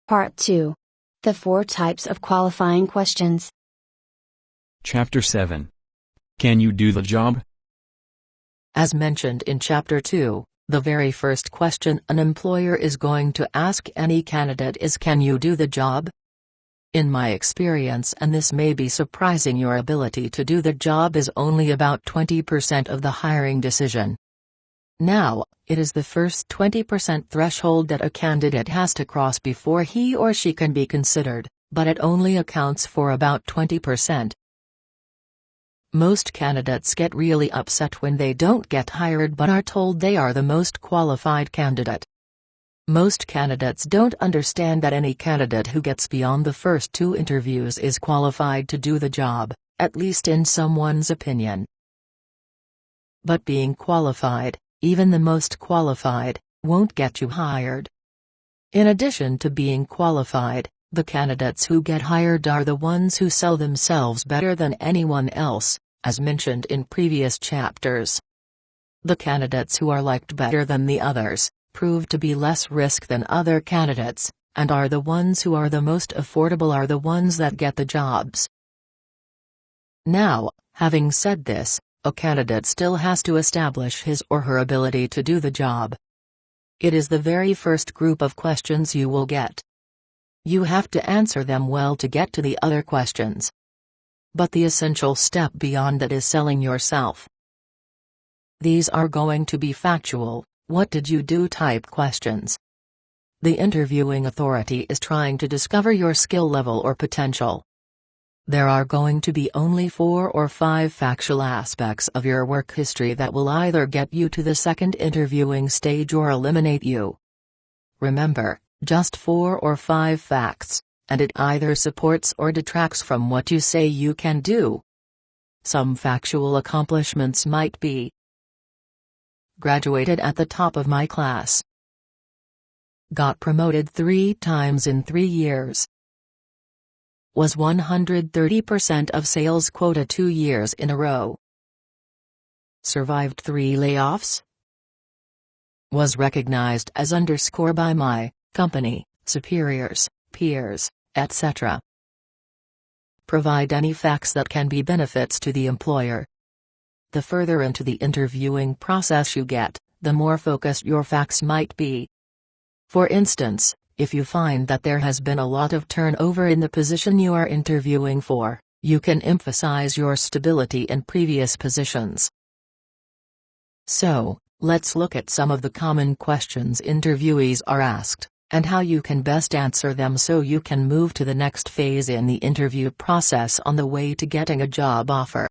Part 2. The 4 types of qualifying questions. Chapter 7. Can you do the job? As mentioned in Chapter 2, the very first question an employer is going to ask any candidate is, can you do the job? In my experience, and this may be surprising, your ability to do the job is only about 20% of the hiring decision. Now, it is the first 20% threshold that a candidate has to cross before he or she can be considered, but it only accounts for about 20%. Most candidates get really upset when they don't get hired but are told they are the most qualified candidate. Most candidates don't understand that any candidate who gets beyond the first 2 interviews is qualified to do the job, at least in someone's opinion. But being qualified, even the most qualified, won't get you hired. In addition to being qualified, the candidates who get hired are the ones who sell themselves better than anyone else, as mentioned in previous chapters. The candidates who are liked better than the others, prove to be less risk than other candidates, and are the ones who are the most affordable are the ones that get the jobs. Now, having said this, a candidate still has to establish his or her ability to do the job. It is the very first group of questions you will get. You have to answer them well to get to the other questions. But the essential step beyond that is selling yourself. These are going to be factual, what did you do type questions. The interviewing authority is trying to discover your skill level or potential. There are going to be only 4 or 5 factual aspects of your work history that will either get you to the second interviewing stage or eliminate you. Remember, just 4 or 5 facts, and it either supports or detracts from what you say you can do. Some factual accomplishments might be: graduated at the top of my class. Got promoted 3 times in 3 years. Was 130% of sales quota 2 years in a row. Survived 3 layoffs. Was recognized as _ by my company, superiors, peers, etc. Provide any facts that can be benefits to the employer. The further into the interviewing process you get, the more focused your facts might be. For instance, if you find that there has been a lot of turnover in the position you are interviewing for, you can emphasize your stability in previous positions. So, let's look at some of the common questions interviewees are asked, and how you can best answer them so you can move to the next phase in the interview process on the way to getting a job offer.